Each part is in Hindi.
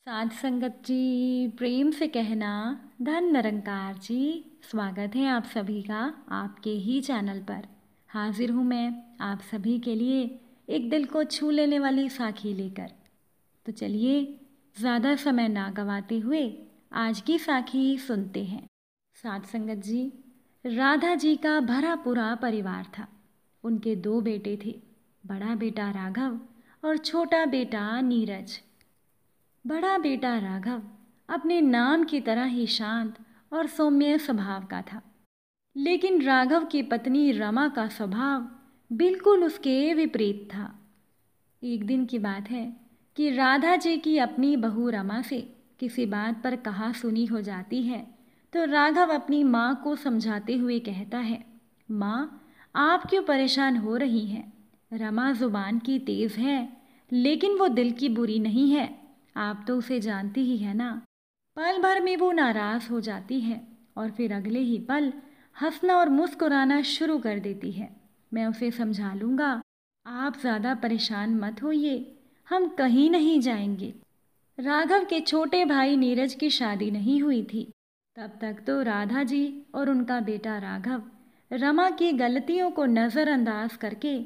साध संगत जी, प्रेम से कहना धन निरंकार जी। स्वागत है आप सभी का आपके ही चैनल पर। हाजिर हूँ मैं आप सभी के लिए एक दिल को छू लेने वाली साखी लेकर। तो चलिए ज़्यादा समय ना गवाते हुए आज की साखी सुनते हैं। साध संगत जी, राधा जी का भरा पूरा परिवार था। उनके 2 बेटे थे, बड़ा बेटा राघव और छोटा बेटा नीरज। बड़ा बेटा राघव अपने नाम की तरह ही शांत और सौम्य स्वभाव का था, लेकिन राघव की पत्नी रमा का स्वभाव बिल्कुल उसके विपरीत था। एक दिन की बात है कि राधा जी की अपनी बहू रमा से किसी बात पर कहा सुनी हो जाती है, तो राघव अपनी माँ को समझाते हुए कहता है, माँ, आप क्यों परेशान हो रही हैं? रमा जुबान की तेज़ है, लेकिन वो दिल की बुरी नहीं है। आप तो उसे जानती ही है ना। पल भर में वो नाराज़ हो जाती है और फिर अगले ही पल हंसना और मुस्कुराना शुरू कर देती है। मैं उसे समझा लूँगा, आप ज़्यादा परेशान मत होइए, हम कहीं नहीं जाएंगे। राघव के छोटे भाई नीरज की शादी नहीं हुई थी। तब तक तो राधा जी और उनका बेटा राघव रमा की गलतियों को नज़रअंदाज करके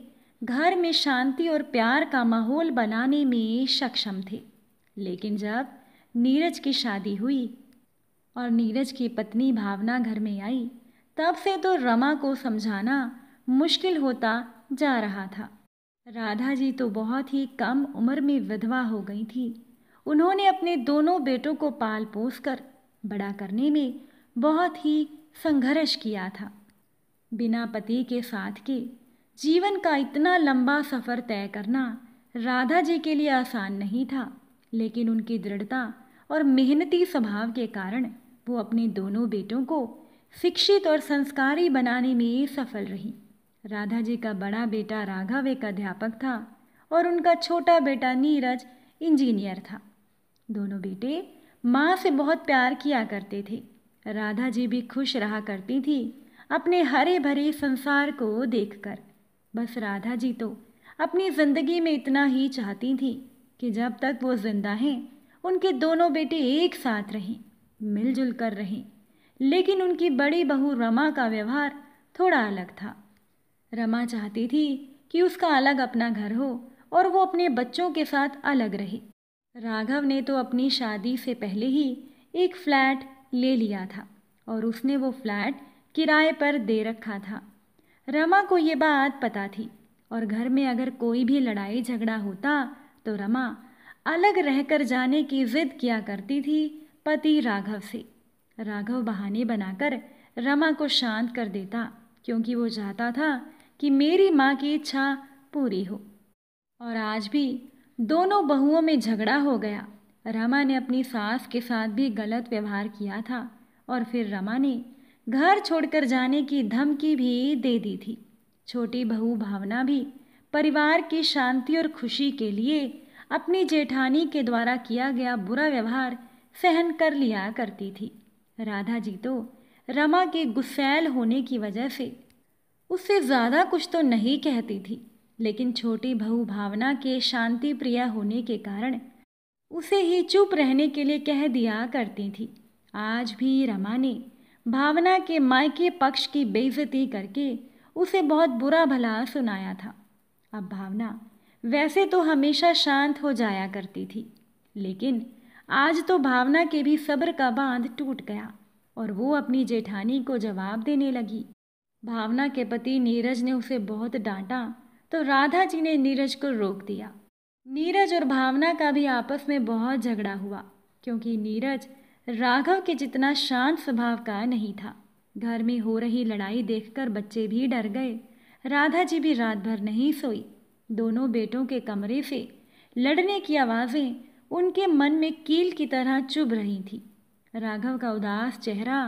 घर में शांति और प्यार का माहौल बनाने में सक्षम थे। लेकिन जब नीरज की शादी हुई और नीरज की पत्नी भावना घर में आई, तब से तो रमा को समझाना मुश्किल होता जा रहा था। राधा जी तो बहुत ही कम उम्र में विधवा हो गई थी। उन्होंने अपने दोनों बेटों को पाल पोस कर बड़ा करने में बहुत ही संघर्ष किया था। बिना पति के साथ के जीवन का इतना लंबा सफ़र तय करना राधा जी के लिए आसान नहीं था, लेकिन उनकी दृढ़ता और मेहनती स्वभाव के कारण वो अपने दोनों बेटों को शिक्षित और संस्कारी बनाने में सफल रही। राधा जी का बड़ा बेटा राघव एक अध्यापक था और उनका छोटा बेटा नीरज इंजीनियर था। दोनों बेटे माँ से बहुत प्यार किया करते थे। राधा जी भी खुश रहा करती थी अपने हरे भरे संसार को देखकर। बस राधा जी तो अपनी ज़िंदगी में इतना ही चाहती थी कि जब तक वो जिंदा हैं उनके दोनों बेटे एक साथ रहें, मिलजुल कर रहें। लेकिन उनकी बड़ी बहू रमा का व्यवहार थोड़ा अलग था। रमा चाहती थी कि उसका अलग अपना घर हो और वो अपने बच्चों के साथ अलग रहे। राघव ने तो अपनी शादी से पहले ही एक फ्लैट ले लिया था और उसने वो फ्लैट किराए पर दे रखा था। रमा को ये बात पता थी और घर में अगर कोई भी लड़ाई झगड़ा होता तो रमा अलग रहकर जाने की जिद किया करती थी पति राघव से। राघव बहाने बनाकर रमा को शांत कर देता, क्योंकि वो चाहता था कि मेरी माँ की इच्छा पूरी हो। और आज भी दोनों बहुओं में झगड़ा हो गया। रमा ने अपनी सास के साथ भी गलत व्यवहार किया था और फिर रमा ने घर छोड़कर जाने की धमकी भी दे दी थी। छोटी बहू भावना भी परिवार की शांति और खुशी के लिए अपनी जेठानी के द्वारा किया गया बुरा व्यवहार सहन कर लिया करती थी। राधा जी तो रमा के गुस्सैल होने की वजह से उससे ज़्यादा कुछ तो नहीं कहती थी, लेकिन छोटी बहू भावना के शांति प्रिय होने के कारण उसे ही चुप रहने के लिए कह दिया करती थी। आज भी रमा ने भावना के मायके पक्ष की बेइज्जती करके उसे बहुत बुरा भला सुनाया था। अब भावना वैसे तो हमेशा शांत हो जाया करती थी, लेकिन आज तो भावना के भी सब्र का बांध टूट गया और वो अपनी जेठानी को जवाब देने लगी। भावना के पति नीरज ने उसे बहुत डांटा तो राधा जी ने नीरज को रोक दिया। नीरज और भावना का भी आपस में बहुत झगड़ा हुआ, क्योंकि नीरज राघव के जितना शांत स्वभाव का नहीं था। घर में हो रही लड़ाई देखकर बच्चे भी डर गए। राधा जी भी रात भर नहीं सोई। दोनों बेटों के कमरे से लड़ने की आवाज़ें उनके मन में कील की तरह चुभ रही थी। राघव का उदास चेहरा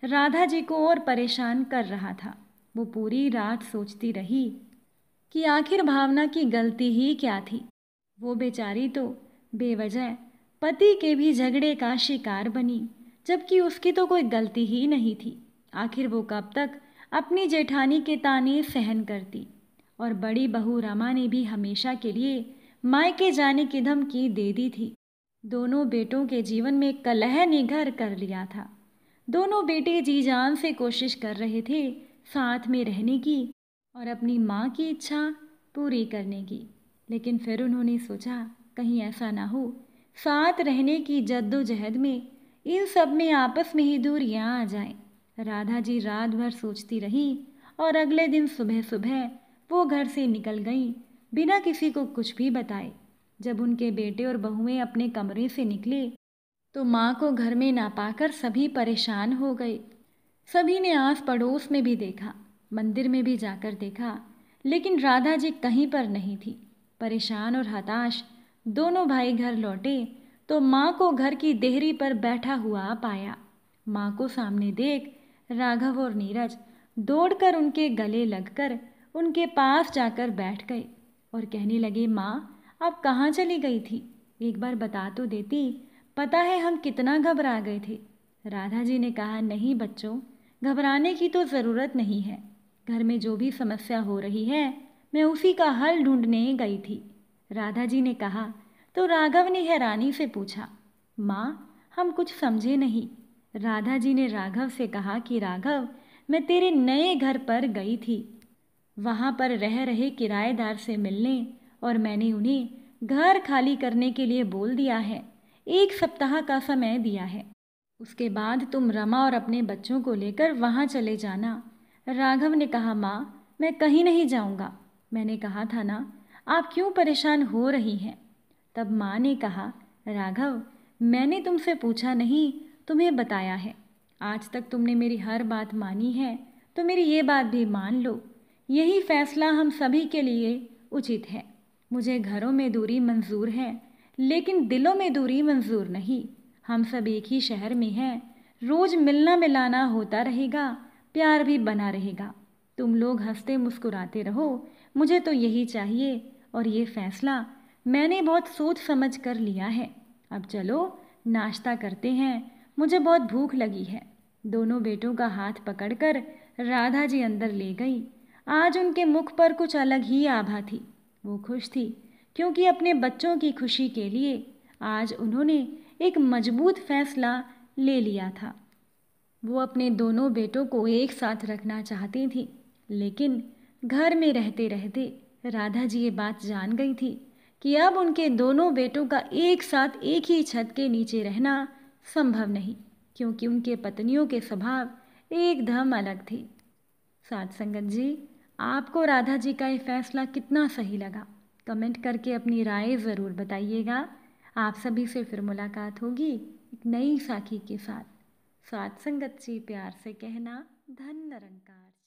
राधा जी को और परेशान कर रहा था। वो पूरी रात सोचती रही कि आखिर भावना की गलती ही क्या थी। वो बेचारी तो बेवजह पति के भी झगड़े का शिकार बनी, जबकि उसकी तो कोई गलती ही नहीं थी। आखिर वो कब तक अपनी जेठानी के ताने सहन करती। और बड़ी बहू रमा ने भी हमेशा के लिए मायके जाने की धमकी दे दी थी। दोनों बेटों के जीवन में कलह ने घर कर लिया था। दोनों बेटे जी जान से कोशिश कर रहे थे साथ में रहने की और अपनी माँ की इच्छा पूरी करने की, लेकिन फिर उन्होंने सोचा कहीं ऐसा ना हो साथ रहने की जद्दोजहद में इन सब में आपस में ही दूरियां आ जाएं। राधा जी रात भर सोचती रही और अगले दिन सुबह सुबह वो घर से निकल गईं बिना किसी को कुछ भी बताए। जब उनके बेटे और बहुएं अपने कमरे से निकले तो माँ को घर में ना पाकर सभी परेशान हो गए। सभी ने आस पड़ोस में भी देखा, मंदिर में भी जाकर देखा, लेकिन राधा जी कहीं पर नहीं थी। परेशान और हताश दोनों भाई घर लौटे तो माँ को घर की देहरी पर बैठा हुआ पाया। माँ को सामने देख राघव और नीरज दौड़कर उनके गले लगकर उनके पास जाकर बैठ गए और कहने लगे, माँ आप कहाँ चली गई थी? एक बार बता तो देती, पता है हम कितना घबरा गए थे। राधा जी ने कहा, नहीं बच्चों, घबराने की तो ज़रूरत नहीं है। घर में जो भी समस्या हो रही है मैं उसी का हल ढूंढने गई थी। राधा जी ने कहा तो राघव ने हैरानी से पूछा, माँ हम कुछ समझे नहीं। राधा जी ने राघव से कहा कि राघव, मैं तेरे नए घर पर गई थी, वहाँ पर रह रहे किराएदार से मिलने, और मैंने उन्हें घर खाली करने के लिए बोल दिया है। 1 सप्ताह का समय दिया है, उसके बाद तुम रमा और अपने बच्चों को लेकर वहाँ चले जाना। राघव ने कहा, माँ मैं कहीं नहीं जाऊँगा, मैंने कहा था ना, आप क्यों परेशान हो रही हैं? तब माँ ने कहा, राघव मैंने तुमसे पूछा नहीं, तुम्हें बताया है। आज तक तुमने मेरी हर बात मानी है, तो मेरी ये बात भी मान लो। यही फैसला हम सभी के लिए उचित है। मुझे घरों में दूरी मंजूर है, लेकिन दिलों में दूरी मंजूर नहीं। हम सब एक ही शहर में हैं, रोज मिलना मिलाना होता रहेगा, प्यार भी बना रहेगा। तुम लोग हंसते मुस्कुराते रहो, मुझे तो यही चाहिए, और ये फैसला मैंने बहुत सोच समझ कर लिया है। अब चलो नाश्ता करते हैं, मुझे बहुत भूख लगी है। दोनों बेटों का हाथ पकड़कर राधा जी अंदर ले गई। आज उनके मुख पर कुछ अलग ही आभा थी। वो खुश थी क्योंकि अपने बच्चों की खुशी के लिए आज उन्होंने एक मजबूत फैसला ले लिया था। वो अपने दोनों बेटों को एक साथ रखना चाहती थी, लेकिन घर में रहते रहते राधा जी ये बात जान गई थी कि अब उनके दोनों बेटों का एक साथ एक ही छत के नीचे रहना संभव नहीं, क्योंकि उनके पत्नियों के स्वभाव एकदम अलग थे। साथ संगत जी, आपको राधा जी का ये फैसला कितना सही लगा? कमेंट करके अपनी राय ज़रूर बताइएगा। आप सभी से फिर मुलाकात होगी एक नई साखी के साथ। साथ संगत जी, प्यार से कहना, धन निरंकार।